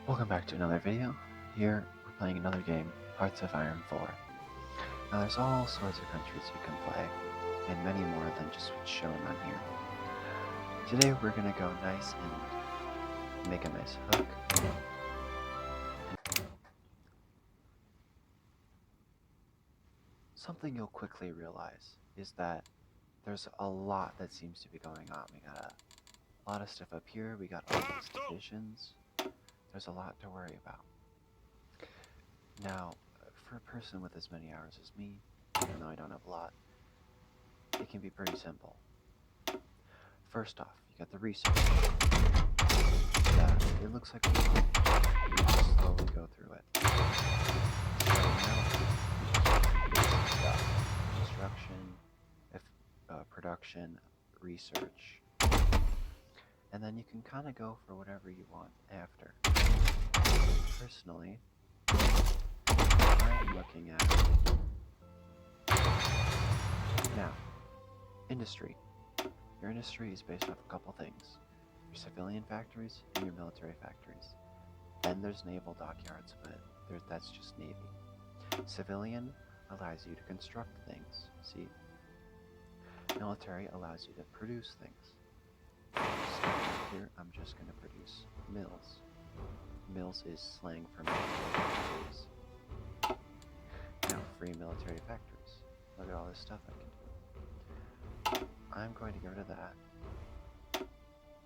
Welcome back to another video. Here we're playing another game, Hearts of Iron 4. Now there's all sorts of countries you can play, and many more than just what's shown on here. Today we're going to go nice and make a nice hook. Something you'll quickly realize is that there's a lot that seems to be going on. We got a lot of stuff up here, we got all these divisions. There's a lot to worry about. Now, for a person with as many hours as me, even though I don't have a lot, it can be pretty simple. First off, you got the research. It looks like we just slowly go through it. Construction, production, research, and then you can kind of go for whatever you want after. Personally, I'm looking at now industry. Your industry is based off a couple things: your civilian factories and your military factories. Then there's naval dockyards, but that's just Navy. Civilian allows you to construct things. See, military allows you to produce things. Here, I'm just going to produce mills. Mills is slang for military factories. Now, free military factories. Look at all this stuff I can do. I'm going to go to that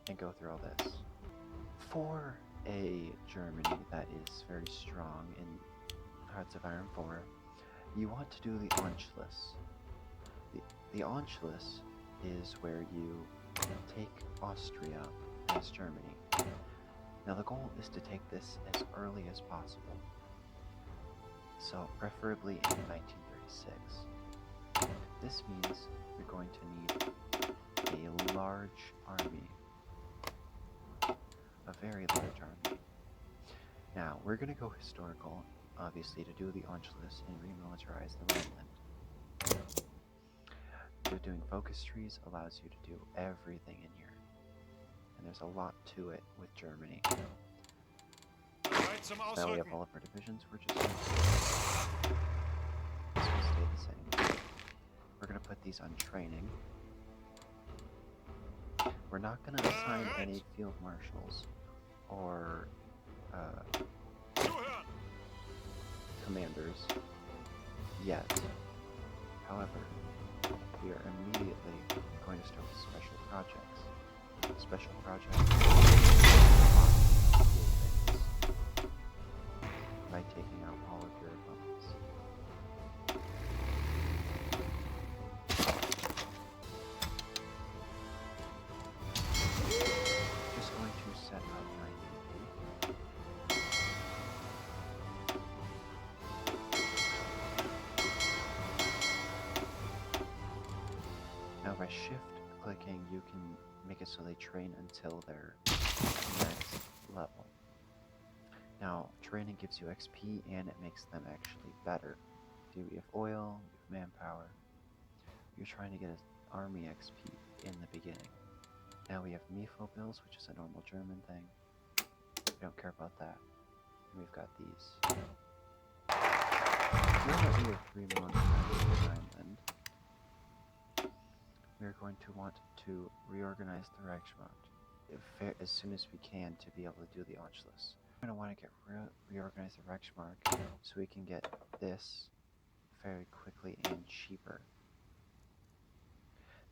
and go through all this. For a Germany that is very strong in Hearts of Iron 4, you want to do the Anschluss. The Anschluss is where you take Austria as Germany. Now the goal is to take this as early as possible, so preferably in 1936. This means you're going to need a large army, a very large army. Now we're going to go historical, obviously, to do the Anschluss and remilitarize the Rhineland. Doing focus trees allows you to do everything in here, and there's a lot to it with Germany. Now we have all of our divisions. We're just going to stay the same. We're going to put these on training. We're not going to assign any field marshals or commanders yet. However, we are immediately going to start with special projects. Special projects by taking out all of your opponents. Just going to set up my navy. Now by shift clicking, you can make it so they train until their next level. Now, training gives you XP and it makes them actually better. Do you have oil, you have manpower. You're trying to get an army XP in the beginning. Now we have Mifo bills, which is a normal German thing. We don't care about that. And we've got these. Now that we have 3 months in the Rhineland, we're going to want to reorganize the Reichsmark as soon as we can to be able to do the Anschluss. We're going to want to get reorganize the Reichsmark so we can get this very quickly and cheaper.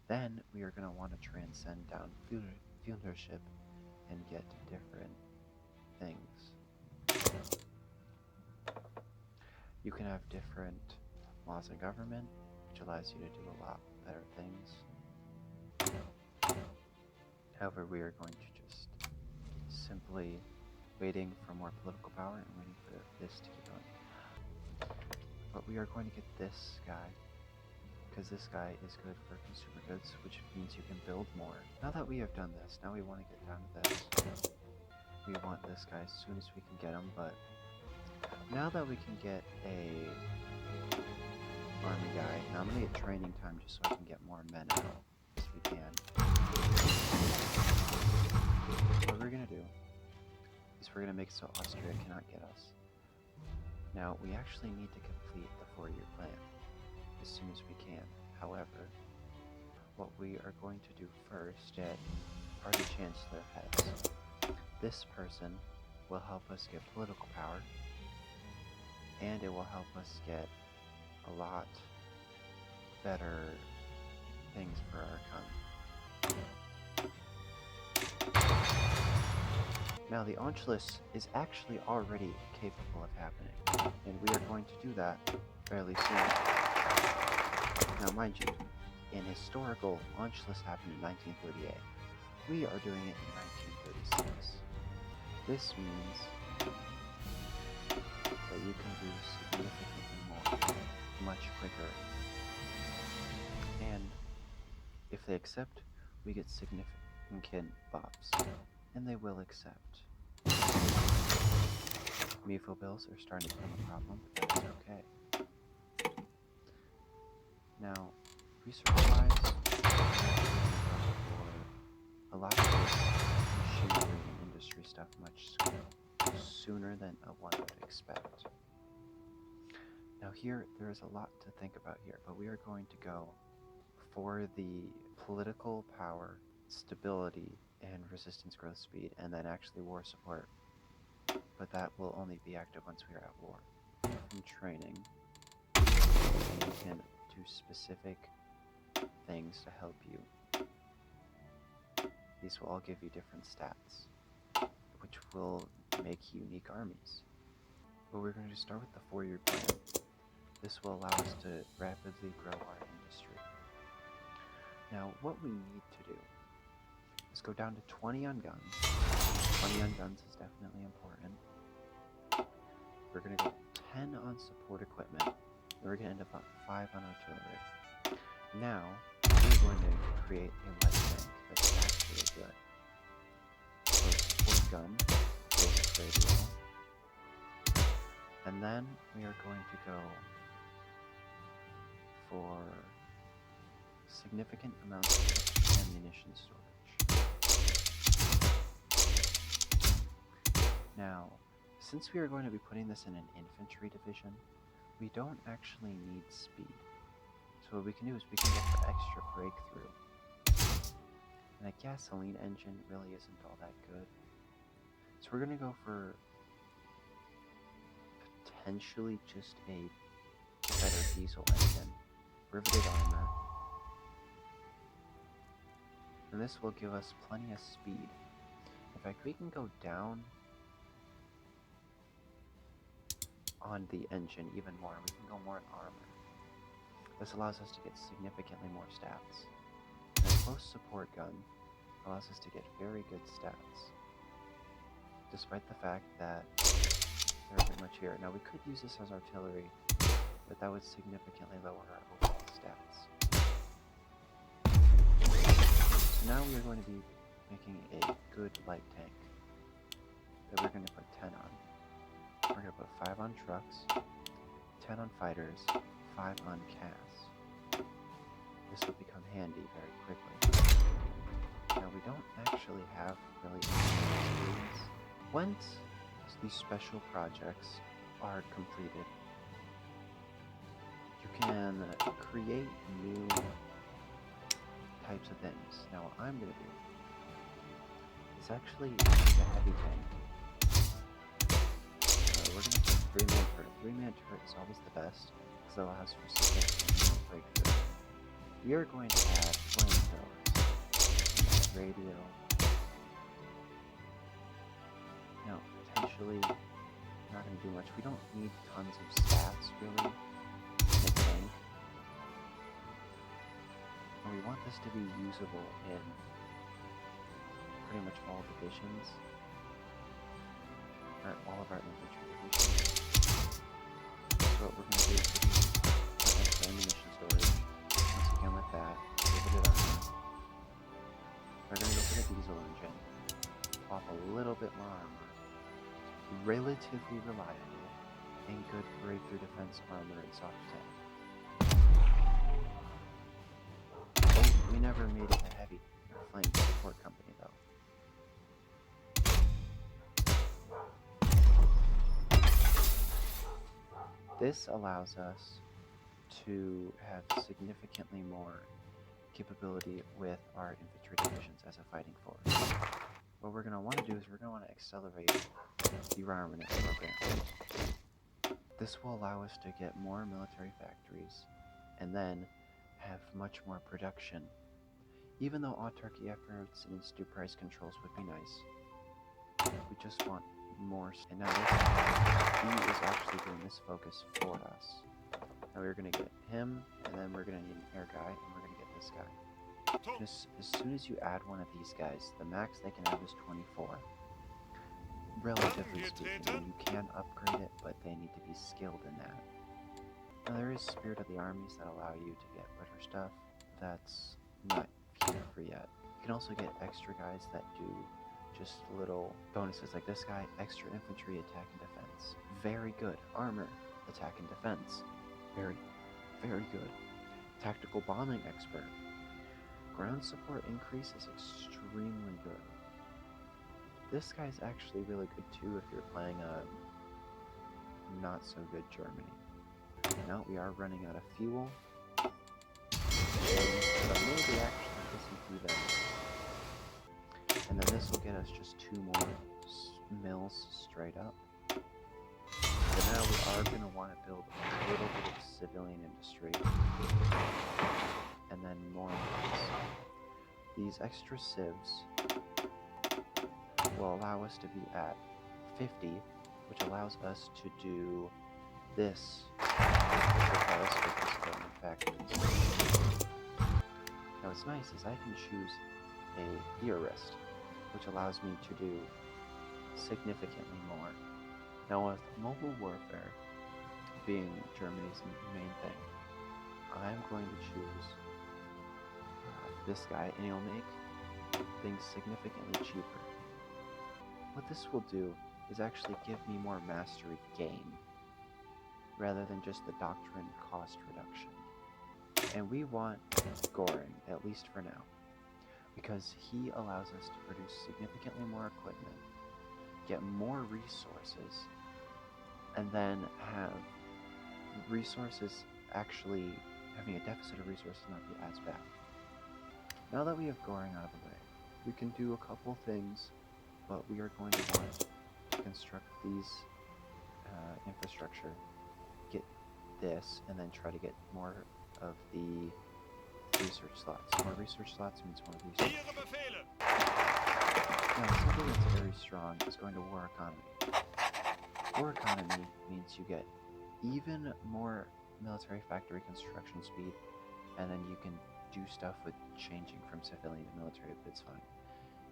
Then we are going to want to transcend down fealdership and get different things. You can have different laws of government, which allows you to do a lot better things. However, we are going to just simply waiting for more political power and waiting for this to keep going. But we are going to get this guy, because this guy is good for consumer goods, which means you can build more. Now that we have done this, now we want to get down to this. We want this guy as soon as we can get him, but now that we can get a army guy, now I'm going to get training time just so I can get more men out as we can. What we're going to do is we're going to make so Austria cannot get us. Now, we actually need to complete the 4-year plan as soon as we can. However, what we are going to do first, get Party Chancellor heads. This person will help us get political power, and it will help us get a lot better things for our economy. Now, the Anschluss is actually already capable of happening, and we are going to do that fairly soon. Now, mind you, in historical, Anschluss happened in 1938. We are doing it in 1936. This means that you can do significantly more, much quicker. And if they accept, we get significant buffs. And they will accept. Mifo bills are starting to become a problem, but that's okay. Now, research-wise, a lot of this machinery and industry stuff much sooner than one would expect. Now here, there is a lot to think about here, but we are going to go for the political power, stability, and resistance growth speed, and then actually war support. But that will only be active once we are at war. From training, and you can do specific things to help you. These will all give you different stats, which will make unique armies. But we're going to start with the 4-year plan. This will allow us to rapidly grow our industry. Now, what we need to do is go down to 20 on guns. 20 on guns is definitely important. We're going to go 10 on support equipment. And we're going to end up at 5 on artillery. Now, we're going to create a light tank that's actually good. So support gun, basic radio. And then we are going to go for significant amounts of ammunition storage. Now, since we are going to be putting this in an infantry division, we don't actually need speed. So what we can do is we can go for extra breakthrough. And a gasoline engine really isn't all that good. So we're going to go for potentially just a better diesel engine, riveted armor, and this will give us plenty of speed. In fact, we can go down on the engine even more. We can go more in armor. This allows us to get significantly more stats. And a close support gun allows us to get very good stats, despite the fact that there isn't much here. Now, we could use this as artillery, but that would significantly lower our overall stats. So now we are going to be making a good light tank that we're going to put 10 on. We're going to put 5 on trucks, 10 on fighters, 5 on CAS. This will become handy very quickly. Now, we don't actually have really any experience. Once these special projects are completed, you can create new types of things. Now, what I'm going to do is actually use a heavy tank. We're going to put 3-man turret. 3-man turret is always the best, because it allows for significant breakthrough. We are going to add flamethrowers, radio. Now, potentially, not going to do much. We don't need tons of stats, really, in a tank. And we want this to be usable in pretty much all divisions. All of our infantry divisions. So what we're going to do is put extra ammunition storage. Once again with that, riveted armor. We're going to go for the diesel engine. Swap a little bit more armor. Relatively reliable and good breakthrough defense armor and soft tank. Oh, we never made it a heavy or flank support company though. This allows us to have significantly more capability with our infantry divisions as a fighting force. What we're going to want to do is we're going to want to accelerate the rearmament program. This will allow us to get more military factories and then have much more production. Even though autarky efforts and institute price controls would be nice, we just want more. And now he is actually doing this focus for us. Now we're going to get him, and then we're going to need an air guy, and we're going to get this guy. Just as soon as you add one of these guys, the max they can have is 24. Relatively speaking, you can upgrade it, but they need to be skilled in that. Now there is Spirit of the Armies that allow you to get better stuff. That's not here for yet. You can also get extra guys that do just little bonuses like this guy, extra infantry attack and defense. Very good. Armor, attack and defense. Very, very good. Tactical bombing expert. Ground support increase is extremely good. This guy's actually really good too if you're playing a not so good Germany. Now we are running out of fuel. But maybe actually isn't even. And then this will get us just 2 more mills straight up. But now we are going to want to build a little bit of civilian industry. And then more mills. These extra civs will allow us to be at 50, which allows us to do this, which will allow us to get this civilian factories. Now what's nice is I can choose a theorist, which allows me to do significantly more. Now with mobile warfare being Germany's main thing, I'm going to choose this guy, and he'll make things significantly cheaper. What this will do is actually give me more mastery gain, rather than just the doctrine cost reduction. And we want Goring, at least for now, because he allows us to produce significantly more equipment, get more resources, and then have resources actually having a deficit of resources not be as bad. Now that we have Goring out of the way, we can do a couple things, but we are going to want to construct these infrastructure, get this, and then try to get more of the research slots. More research slots means more research. Now, something that's very strong is going to war economy. War economy means you get even more military factory construction speed, and then you can do stuff with changing from civilian to military, but it's fine.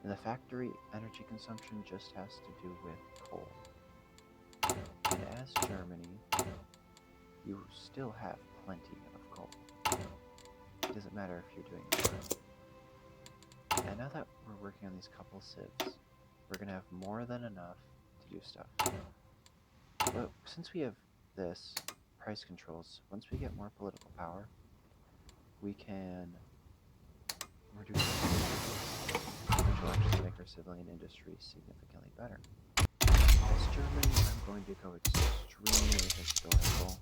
And the factory energy consumption just has to do with coal. And as Germany, you still have plenty of coal. It doesn't matter if you're doing it right. And now that we're working on these couple civs, we're going to have more than enough to do stuff. But since we have this, price controls, once we get more political power, we can reduce which will actually make our civilian industry significantly better. As Germany, I'm going to go extremely historical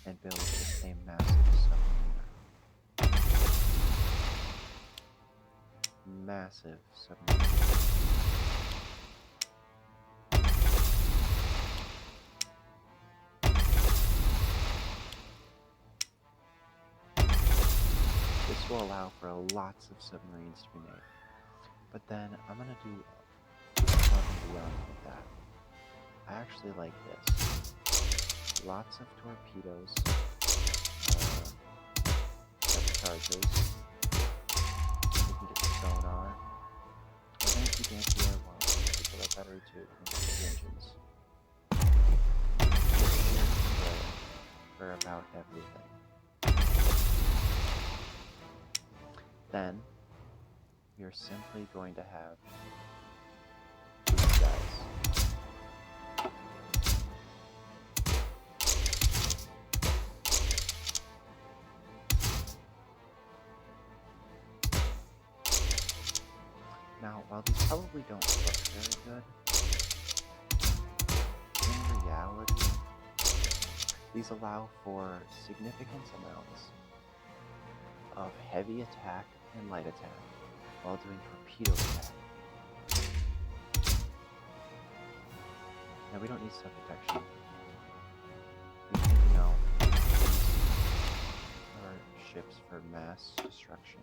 and build just a massive submarine. Massive submarine. This will allow for lots of submarines to be made. But then I'm going to do above and beyond with that. I actually like this. Lots of torpedoes, depth charges. We can get sonar. We're going to keep anti-air bombs because they're better too than the engines. For about everything. Then, we are simply going to have these guys. Now, while these probably don't look very good, These allow for significant amounts of heavy attack and light attack while doing torpedo attack. Now we don't need sub-protection. We can, our ships for mass destruction.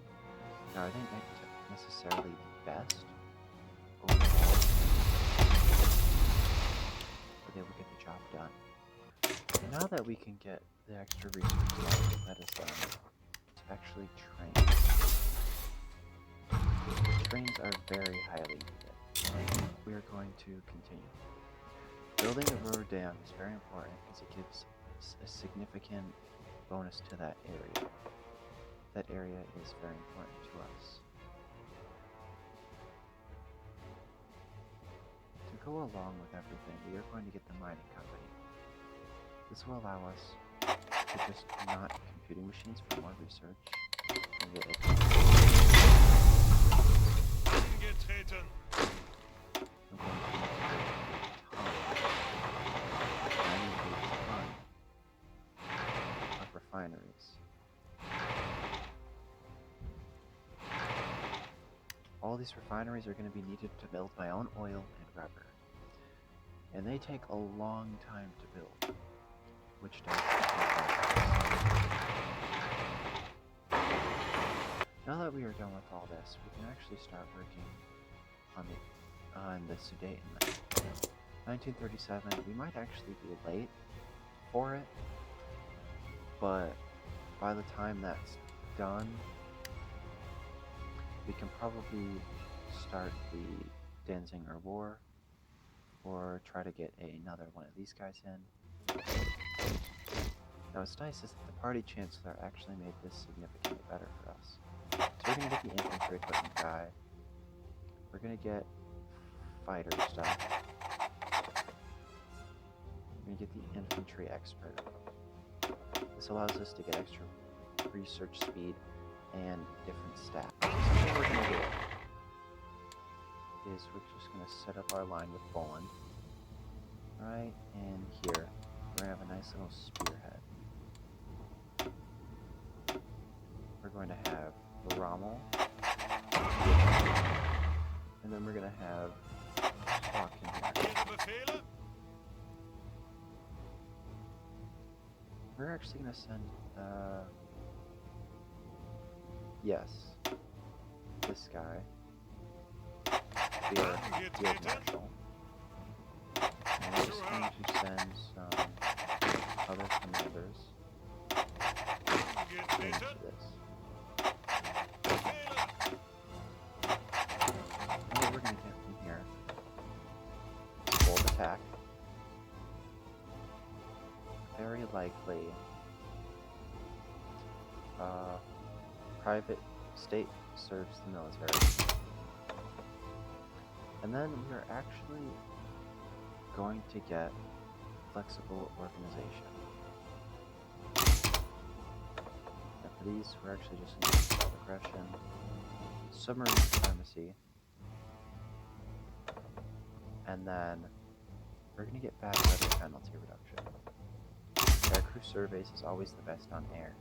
Now are they not necessarily the best overall? But they will get the job done. And now that we can get the extra resources that is done, to actually train. Trains are very highly needed. We are going to continue. Building a river dam is very important because it gives a significant bonus to that area. That area is very important to us. To go along with everything, we are going to get the mining company. This will allow us to just not computing machines for more research. And get of refineries. All these refineries are going to be needed to build my own oil and rubber. And they take a long time to build, which does Now that we are done with all this, we can actually start working on the Sudetenland. 1937, we might actually be late for it, but by the time that's done, we can probably start the Danziger War, or try to get another one of these guys in. Now what's nice is that the party chancellor actually made this significantly better for us. So we're going to get the infantry equipment guy, we're going to get fighter stuff, we're going to get the infantry expert. This allows us to get extra research speed and different stats. So what we're going to do is we're just going to set up our line with Poland. Right in here, we're going to have a nice little spearhead. We're going to have Rommel, and then we're going to have Hawk in here. We're actually going to send, yes, this guy, the Field Marshal. And we're just going to send some other commanders into this. And what we're going to get from here is bold attack. Very likely private state serves the military. And then we are actually going to get flexible organization. And for these, we're actually just going to use aggression, submarine supremacy, and then we're going to get bad weather penalty reduction. Aircrew surveys is always the best on air.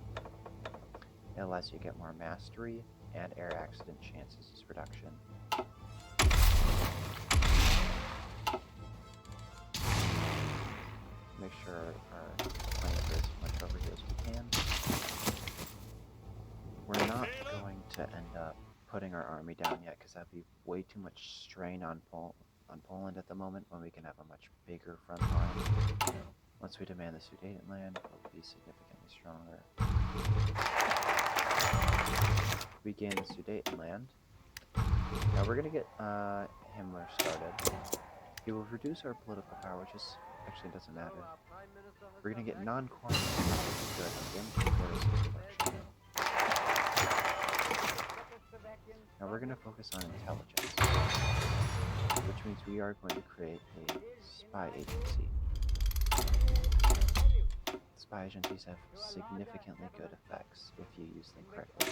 It allows you to get more mastery and air accident chances reduction. Make sure our planes are as much over here as we can. We're not going to end up putting our army down yet because that'd be way too much strain on Poland at the moment when we can have a much bigger front line. Once we demand the Sudetenland, we'll be significantly stronger. We gain the Sudetenland. Now we're going to get Himmler started. He will reduce our political power, which is actually doesn't matter. We're going to get non-core good again. Now we're going to focus on intelligence, which means we are going to create a spy agency. Spy agencies have significantly good effects if you use them correctly.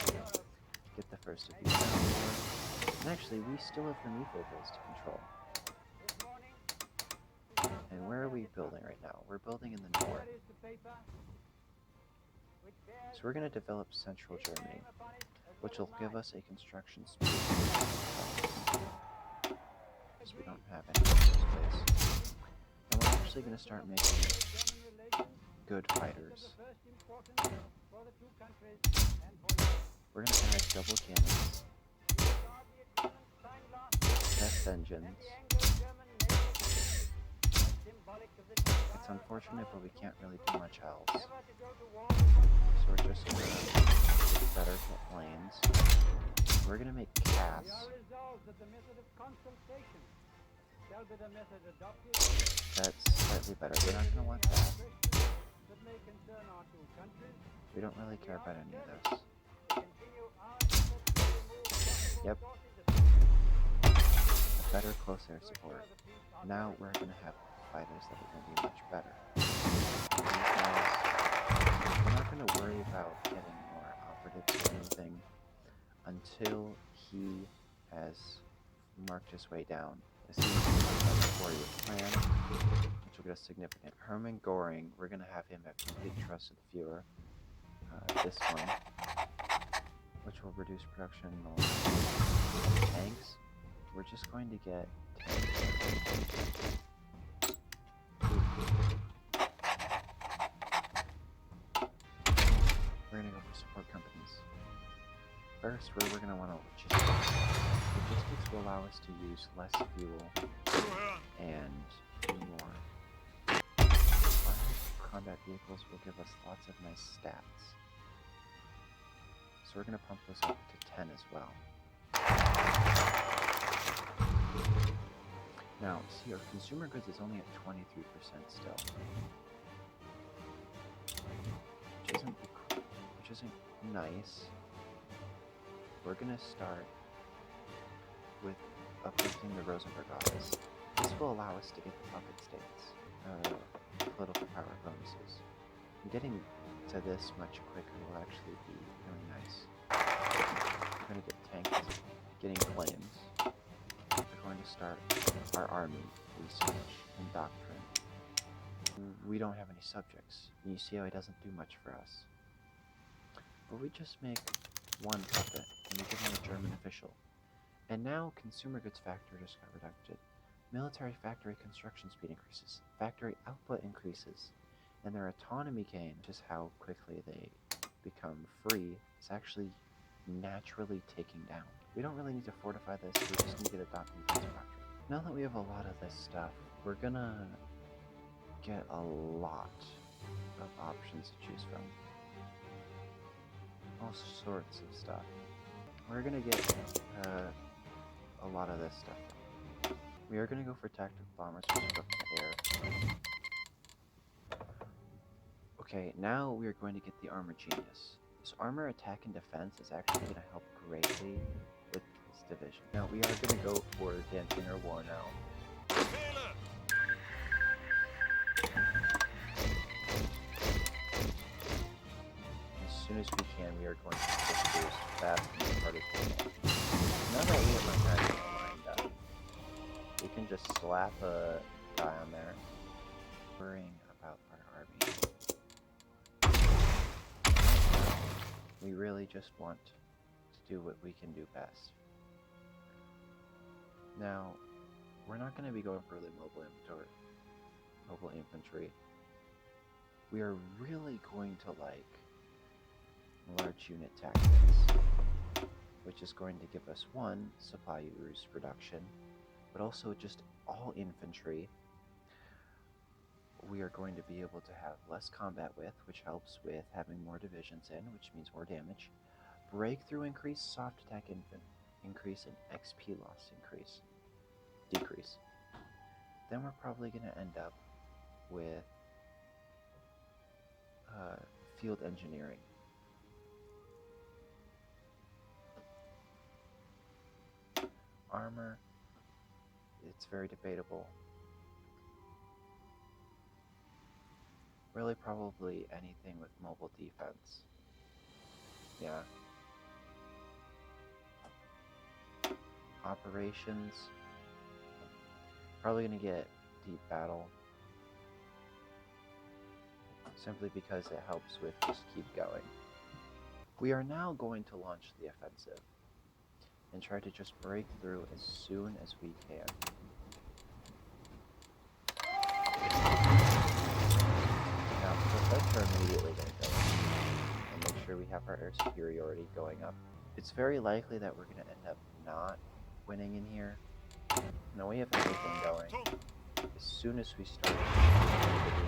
Get the first of these down. And actually, we still have the Nephilids to control. And where are we building right now? We're building in the north. So we're going to develop central Germany, which will give us a construction speed. Because we don't have any of this place. And we're actually going to start making good fighters. We're going to add double cannons, test engines. It's unfortunate, but we can't really do much else. So we're just going to get better planes. We're going to make casts. That's slightly better. We're not going to want that. We don't really care about any of this. Yep. A better close air support. Now we're going to have fighters that are going to be much better. We're not going to worry about getting more operatives or anything until he has marked his way down. As soon as he has a warrior plan, which will get us significant. Hermann Göring, we're going to have him have complete trust of the Führer. This one, which will reduce production on tanks. We're just going to get tanks. We're going to go for support companies. First, we're going to want logistics. Logistics will allow us to use less fuel and do more. Armored combat vehicles will give us lots of nice stats. So we're going to pump those up to 10 as well. Now, see, our consumer goods is only at 23% still. Which isn't nice. We're going to start with uplifting the Rosenberg office. This will allow us to get the puppet states, political power bonuses. And getting to this much quicker will actually be really nice. We're going to get tanks, getting claims. We're going to start our army research and doctrine. We don't have any subjects. You see how he doesn't do much for us. But we just make one puppet, and we give him a German official. And now consumer goods factor just got reducted. Military factory construction speed increases. Factory output increases. And their autonomy gain, just how quickly they become free, is actually naturally taking down. We don't really need to fortify this, we just need to get a doctrine doctrine. Now that we have a lot of this stuff, we're gonna get a lot of options to choose from. All sorts of stuff. We're gonna get a lot of this stuff. We are gonna go for tactical bombers, which is up in the air. Okay, now we are going to get the armor genius. This armor attack and defense is actually going to help greatly with this division. Now we are going to go for Danzinger War now. As soon as we can, we are going to push through as fast and as hard as we can. Now that we have my tactical lined up, we can just slap a guy on there, worrying about our army. We really just want to do what we can do best. Now, we're not going to be going for the mobile infantry. We are really going to like large unit tactics, which is going to give us one, supply use reduction, but also just all infantry. We are going to be able to have less combat with, which helps with having more divisions in, which means more damage. Breakthrough increase, soft attack increase, and XP loss decrease. Then we're probably going to end up with field engineering. Armor, it's very debatable. Really, probably anything with mobile defense. Yeah. Operations. Probably gonna get deep battle. simply because it helps with just keep going. We are now going to launch the offensive and try to just break through as soon as we can. Now, the Feds are immediately going to go in and make sure we have our air superiority going up. It's very likely that we're going to end up not winning in here. Now we have everything going. As soon as we start doing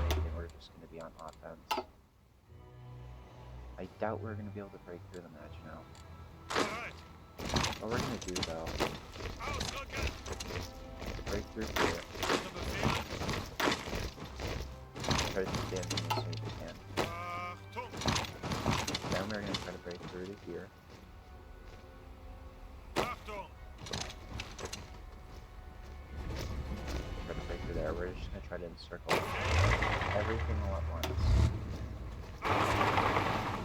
anything, we're just going to be on offense. I doubt we're going to be able to break through the match now. What we're going to do, though, is break through here. Try to take damage as soon as we can. Then we're going to try to break through to here. Try to break through there. We're just going to try to encircle everything all at once.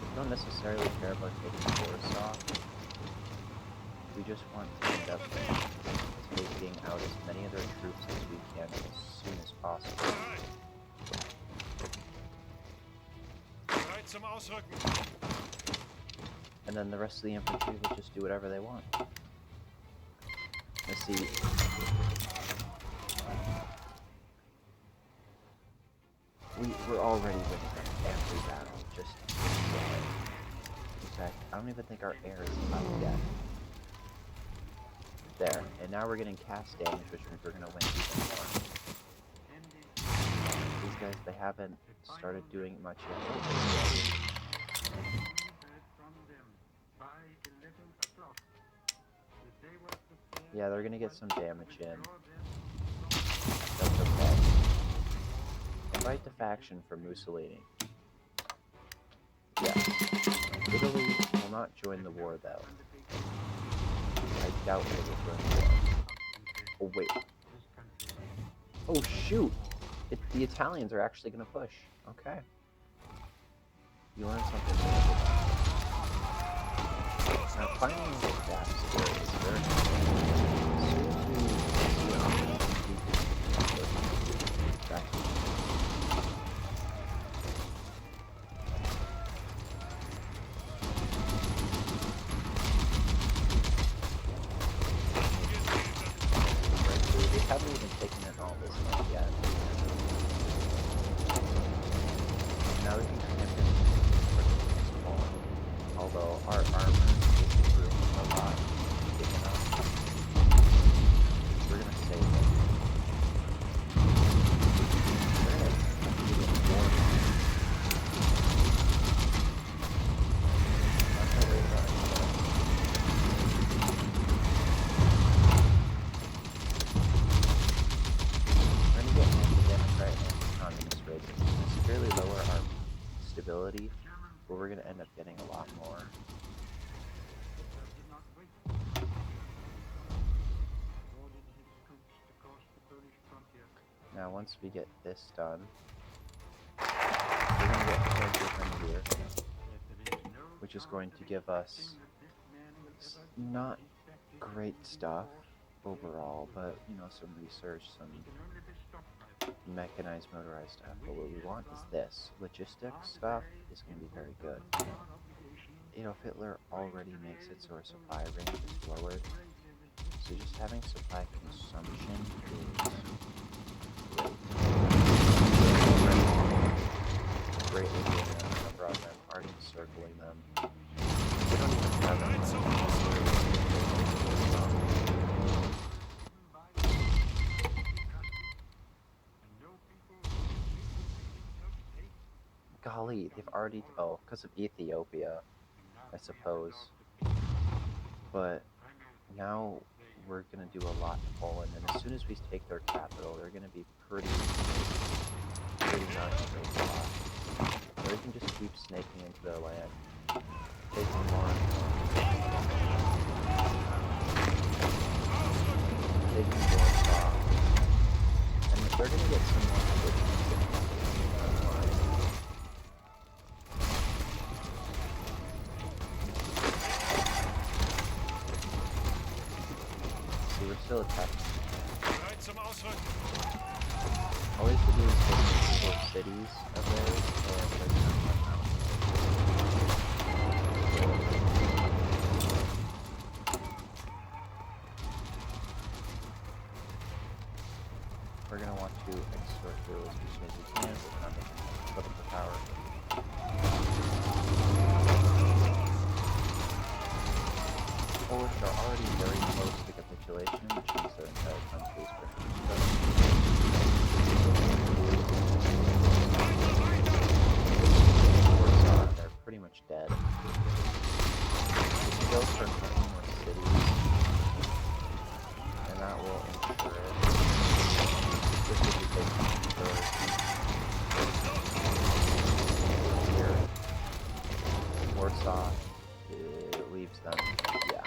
We don't necessarily care about taking Warsaw. We just want to end up taking out as many of their troops as we can as soon as possible. And then the rest of the infantry will just do whatever they want. Let's see. We're already winning every battle, just in fact, I don't even think our air is up yet. There, and now we're getting cast damage, which means we're going to win even more. These guys, they haven't started doing much yet. Yeah, they're going to get some damage in. That's okay. Invite defection for Mussolini. Yes. Italy will not join the war, though. I doubt they will join the war. Oh, wait. Oh, shoot! The Italians are actually going to push. Okay. You learned something new. Now, finding the gaps here is very important. They haven't even taken in all this much yet. Now we can connect it to Poland. Although our armor is improving a lot, big enough. We're gonna save it. We're gonna give it more. That's how they run. We're gonna get anti-democratic and communist rates. It's gonna severely lower our stability, but we're gonna end up getting a lot more. Now, once we get this done, we're gonna get characters from here, which is going to give us not great stuff overall, but you know, some research, some mechanized, motorized stuff. But what we want is this. Logistics stuff is going to be very good. Adolf Hitler already makes it so our supply range is lowered. So just having supply consumption is great. Greatly doing a number on them, already encircling them. We don't even have that. Golly, they've already, oh, because of Ethiopia, I suppose. But now we're going to do a lot to Poland, and as soon as we take their capital, they're going to be pretty not doing a lot. Or they can just keep snaking into their land. Take more. They can go off. And they're going to get some more positions. We're still attacking. All we have to do is take 4 cities of theirs, and as quickly as we can, so we're not making political power. Polish are already very close to capitulation, which means their entire country is pretty much done. Warsaw, they're pretty much dead. We go for many more cities, and that will ensure it. This will be taken first. Here, Warsaw leaves them. Yeah.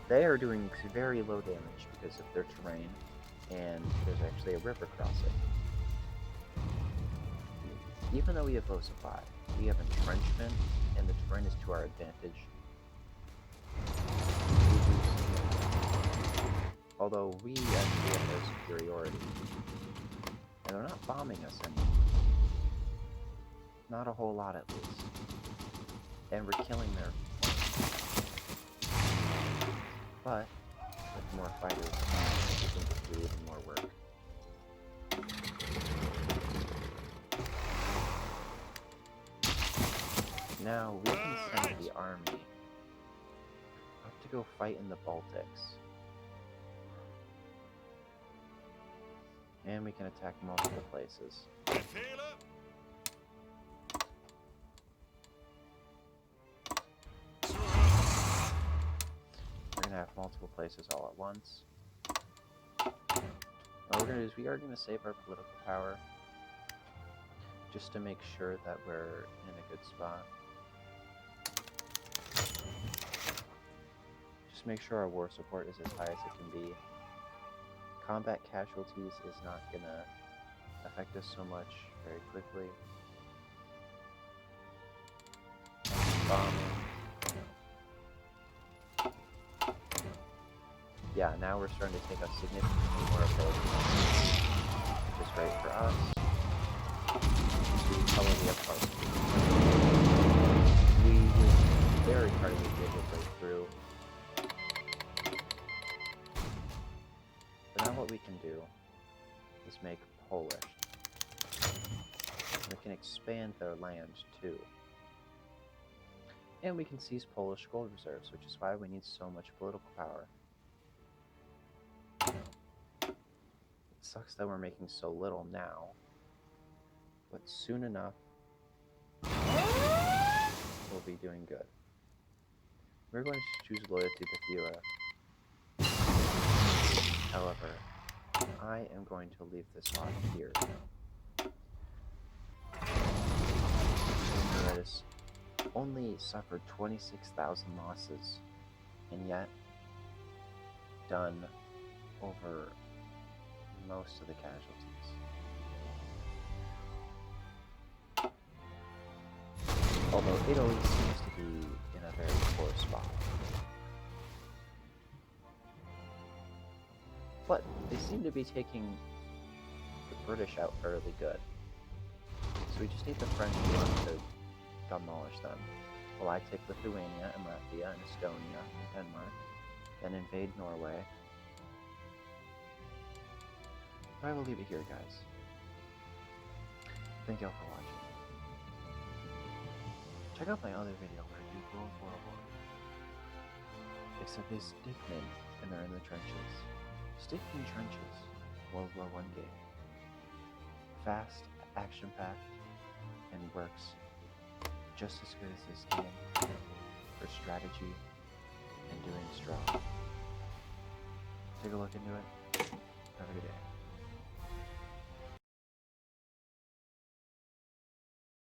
They are doing very low damage because of their terrain, and there's actually a river crossing. Even though we have low supply, we have entrenchment, and the terrain is to our advantage. Although we actually have no superiority. And they're not bombing us anymore. Not a whole lot, at least. And we're killing their... But, with more fighters, we can do even more work. Now, we can send the army up to go fight in the Baltics. And we can attack multiple places. We're going to have multiple places all at once. What we're going to do is we are going to save our political power just to make sure that we're in a good spot. Just make sure our war support is as high as it can be. Combat casualties is not going to affect us so much very quickly. And bombing. Yeah, now we're starting to take up significantly more of those, which is great for us. We probably have parts. We would very hard to be able to break through. But now what we can do is make Polish. We can expand their land too. And we can seize Polish gold reserves, which is why we need so much political power. It sucks that we're making so little now, but soon enough, we'll be doing good. We're going to choose loyalty to Fua. However, I am going to leave this lot here. Notice only suffered 26,000 losses, and yet done over most of the casualties. Although Italy seems to be in a very poor spot. But they seem to be taking the British out fairly good. So we just need the French one to demolish them. While I take Lithuania and Latvia and Estonia and Denmark, then invade Norway. I will leave it here, guys. Thank y'all for watching. Check out my other video where I do World War I. Except it's stickmen and they're in the trenches. Stickmen trenches, World War I game. Fast, action-packed, and works just as good as this game for strategy and doing strong. Take a look into it. Have a good day.